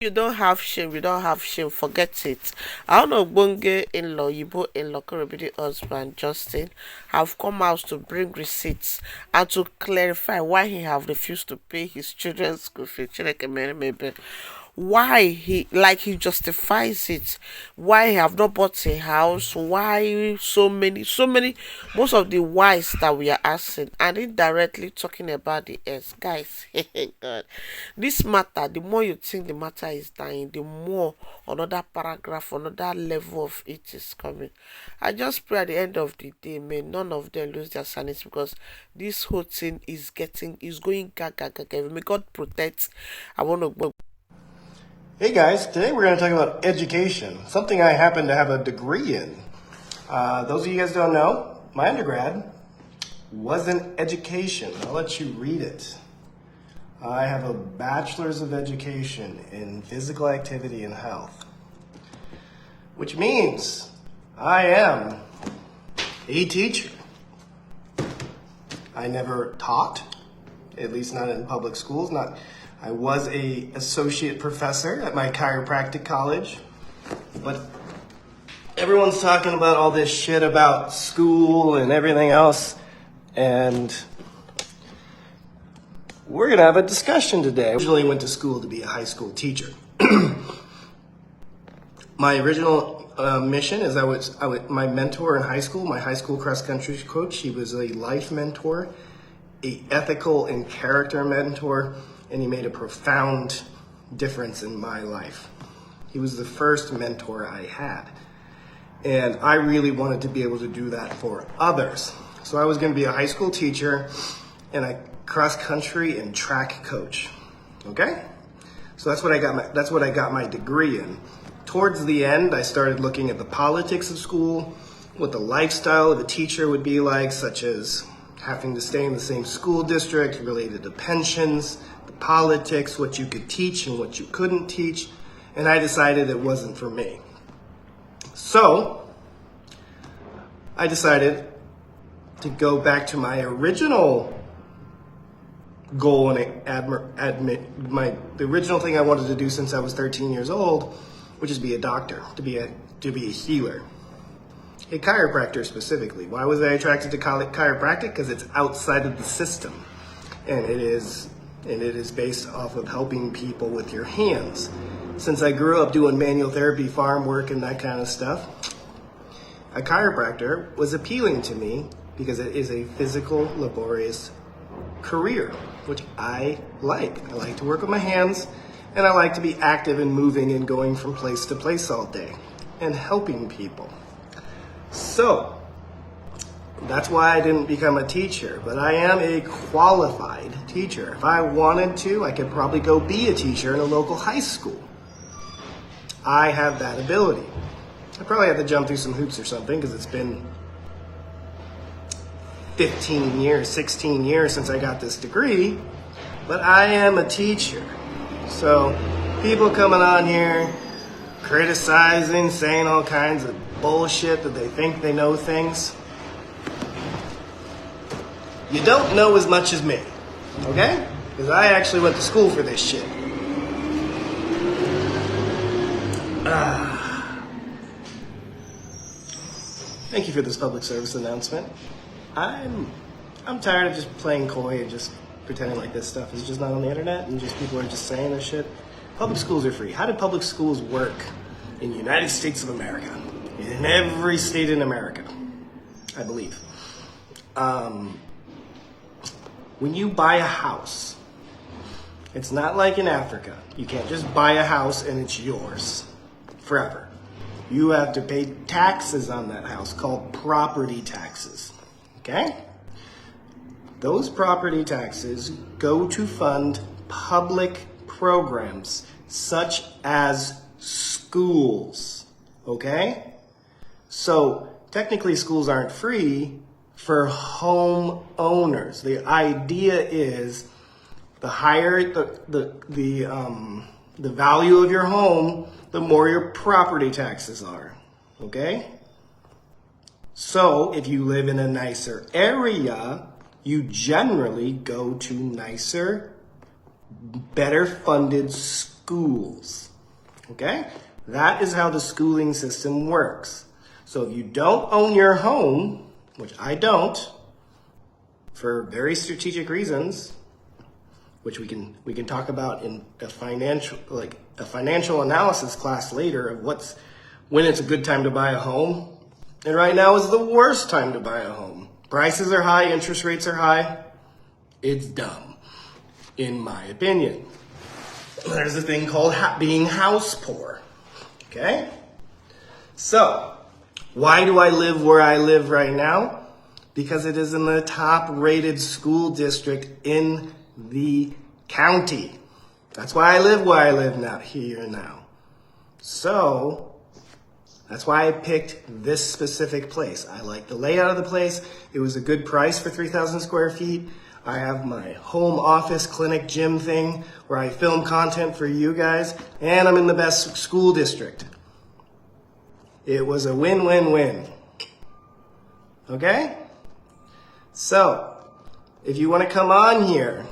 You don't have shame, you don't have shame, forget it. I don't know, Bonge in-law, Yibo in-law, Korobidi husband, Justin, have come out to bring receipts and to clarify why he have refused to pay his children's school fee. Chineke mere m ebere. Why he justifies it, why he have not bought a house, why so many, most of the whys that we are asking and indirectly talking about the s guys. God, this matter, the more you think the matter is dying, the more another paragraph, another level of it is coming. I just pray at the end of the day, may none of them lose their sanity, because this whole thing is going gaga gaga. May God protect. I want to. Hey guys, today we're going to talk about education, something I happen to have a degree in. Those of you guys who don't know, my undergrad was in education. I'll let you read it. I have a bachelor's of education in physical activity and health, which means I am a teacher. I never taught, at least not in public schools. I was a associate professor at my chiropractic college, but everyone's talking about all this shit about school and everything else, and we're gonna have a discussion today. I originally went to school to be a high school teacher. My original mission is my mentor in high school, my high school cross country coach. He was a life mentor, a ethical and character mentor, and he made a profound difference in my life. He was the first mentor I had, and I really wanted to be able to do that for others. So I was going to be a high school teacher and a cross country and track coach. Okay? So that's what I got my degree in. Towards the end, I started looking at the politics of school, what the lifestyle of a teacher would be like, such as having to stay in the same school district, related to pensions, the politics, what you could teach and what you couldn't teach, and I decided it wasn't for me. So I decided to go back to my original goal and the original thing I wanted to do since I was 13 years old, which is be a doctor, to be a healer. A chiropractor specifically. Why was I attracted to chiropractic? Because it's outside of the system, and it is based off of helping people with your hands. Since I grew up doing manual therapy, farm work, and that kind of stuff, a chiropractor was appealing to me because it is a physical, laborious career, which I like. I like to work with my hands, and I like to be active and moving and going from place to place all day and helping people. So that's why I didn't become a teacher, but I am a qualified teacher. If I wanted to, I could probably go be a teacher in a local high school. I have that ability. I probably have to jump through some hoops or something because it's been 15 years, 16 years since I got this degree, but I am a teacher. So people coming on here criticizing, saying all kinds of bullshit that they think they know things. You don't know as much as me, okay? Because I actually went to school for this shit. Thank you for this public service announcement. I'm tired of just playing coy and just pretending like this stuff is just not on the internet and just people are just saying this shit. Public schools are free. How did public schools work in the United States of America? In every state in America, I believe. When you buy a house, it's not like in Africa. You can't just buy a house and it's yours forever. You have to pay taxes on that house called property taxes. Okay? Those property taxes go to fund public programs such as schools. Okay? So technically schools aren't free for homeowners. The idea is the higher the value of your home, the more your property taxes are. Okay? So if you live in a nicer area, you generally go to nicer, better funded schools. Okay? That is how the schooling system works. So if you don't own your home, which I don't, for very strategic reasons, which we can talk about in a financial analysis class later of when it's a good time to buy a home. And right now is the worst time to buy a home. Prices are high, interest rates are high. It's dumb, in my opinion. There's a thing called being house poor. Okay? So, why do I live where I live right now? Because it is in the top rated school district in the county. That's why I live where I live now. So, that's why I picked this specific place. I like the layout of the place. It was a good price for 3,000 square feet. I have my home office, clinic, gym thing where I film content for you guys, and I'm in the best school district. It was a win-win-win. Okay? So, if you want to come on here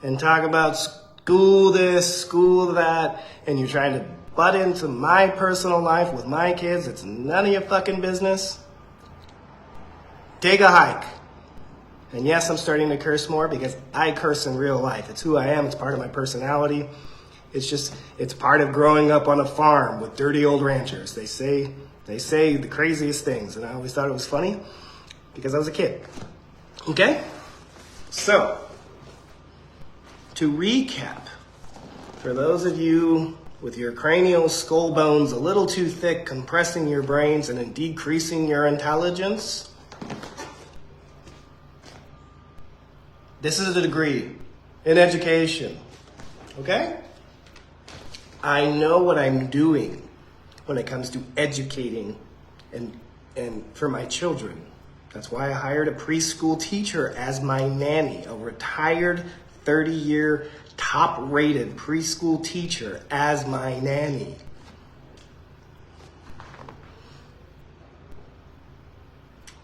and talk about school this, school that, and you're trying to butt into my personal life with my kids, it's none of your fucking business, take a hike. And yes, I'm starting to curse more because I curse in real life. It's who I am. It's part of my personality. It's part of growing up on a farm with dirty old ranchers. They say the craziest things, and I always thought it was funny because I was a kid. Okay? So, to recap, for those of you with your cranial skull bones a little too thick, compressing your brains and decreasing your intelligence, this is a degree in education. Okay? I know what I'm doing when it comes to educating and for my children. That's why I hired a preschool teacher as my nanny, a retired 30-year top-rated preschool teacher as my nanny.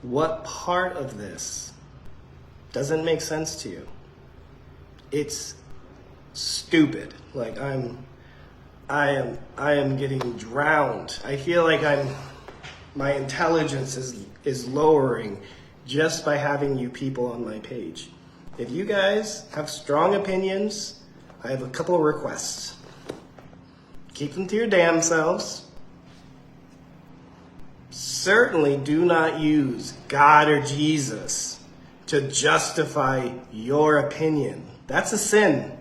What part of this doesn't make sense to you? It's stupid. Like I am getting drowned. I feel like my intelligence is lowering just by having you people on my page. If you guys have strong opinions, I have a couple of requests. Keep them to your damn selves. Certainly do not use God or Jesus to justify your opinion. That's a sin.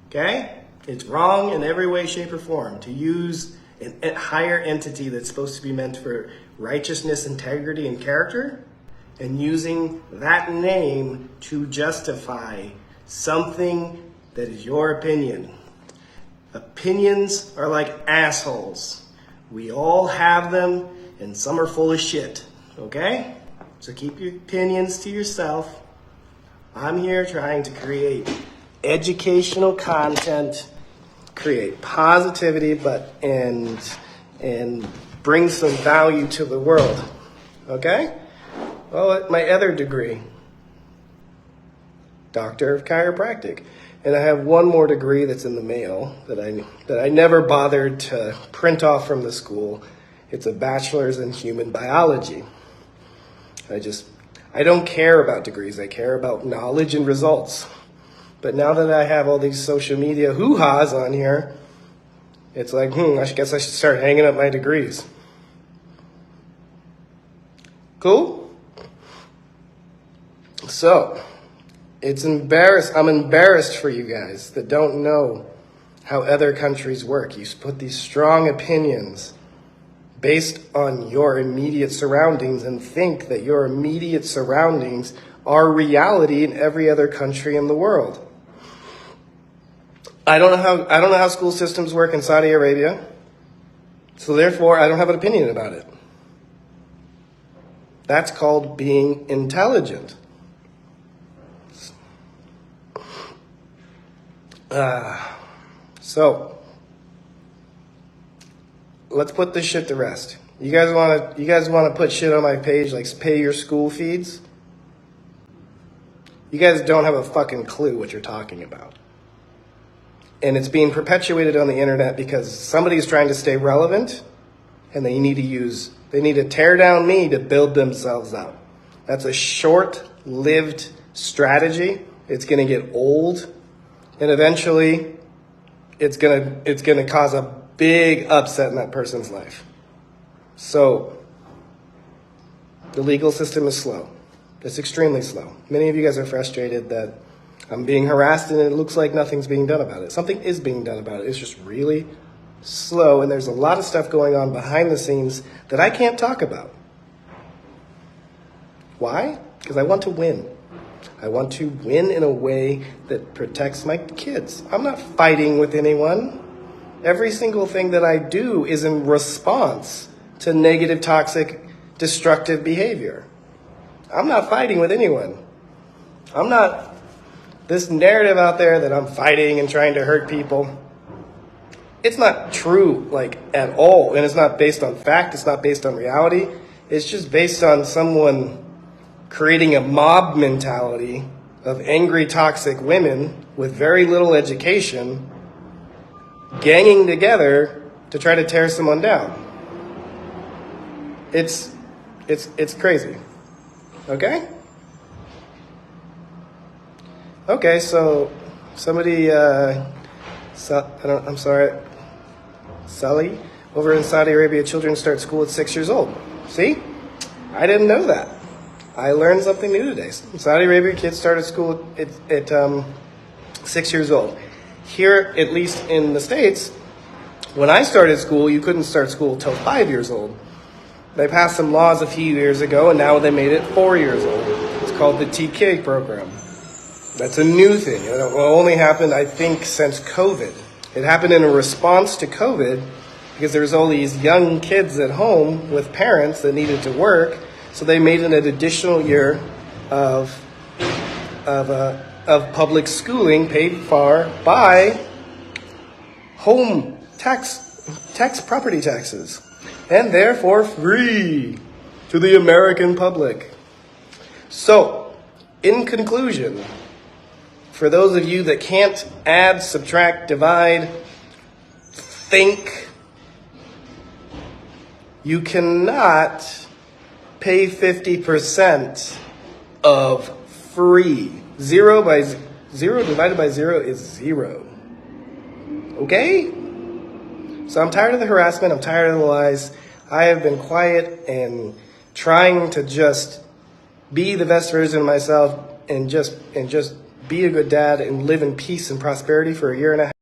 Okay? It's wrong in every way, shape, or form to use a higher entity that's supposed to be meant for righteousness, integrity, and character, and using that name to justify something that is your opinion. Opinions are like assholes. We all have them, and some are full of shit. Okay? So keep your opinions to yourself. I'm here trying to create educational content, create positivity, and bring some value to the world. Okay? Well, my other degree, Doctor of Chiropractic. And I have one more degree that's in the mail that I never bothered to print off from the school. It's a bachelor's in human biology. I don't care about degrees. I care about knowledge and results. But now that I have all these social media hoo-has on here, it's like, I guess I should start hanging up my degrees. Cool? So, I'm embarrassed for you guys that don't know how other countries work. You put these strong opinions based on your immediate surroundings and think that your immediate surroundings are reality in every other country in the world. I don't know how school systems work in Saudi Arabia, so therefore I don't have an opinion about it. That's called being intelligent. So let's put this shit to rest. You guys want to put shit on my page like pay your school feeds? You guys don't have a fucking clue what you're talking about. And it's being perpetuated on the internet because somebody's trying to stay relevant, and they need to tear down me to build themselves up. That's a short-lived strategy. It's going to get old, and eventually it's going to cause a big upset in that person's life. So the legal system is slow. It's extremely slow. Many of you guys are frustrated that I'm being harassed and it looks like nothing's being done about it. Something is being done about it. It's just really slow, and there's a lot of stuff going on behind the scenes that I can't talk about. Why? Because I want to win. I want to win in a way that protects my kids. I'm not fighting with anyone. Every single thing that I do is in response to negative, toxic, destructive behavior. I'm not fighting with anyone. I'm not this narrative out there that I'm fighting and trying to hurt people. It's not true, at all. And it's not based on fact. It's not based on reality. It's just based on someone creating a mob mentality of angry, toxic women with very little education, ganging together to try to tear someone down. It's crazy. Okay? Okay, so somebody, Sully, over in Saudi Arabia, children start school at 6 years old. See? I didn't know that. I learned something new today. Saudi Arabia, kids start at school at 6 years old. Here, at least in the States, when I started school, you couldn't start school till 5 years old. They passed some laws a few years ago, and now they made it 4 years old. It's called the TK program. That's a new thing. It only happened, I think, since COVID. It happened in a response to COVID because there was all these young kids at home with parents that needed to work, so they made it an additional year of public schooling paid for by home property taxes, and therefore free to the American public. So, in conclusion, for those of you that can't add, subtract, divide, think, you cannot pay 50% of free. Zero divided by zero is zero. Okay? So I'm tired of the harassment. I'm tired of the lies. I have been quiet and trying to just be the best version of myself and just be a good dad and live in peace and prosperity for a year and a half.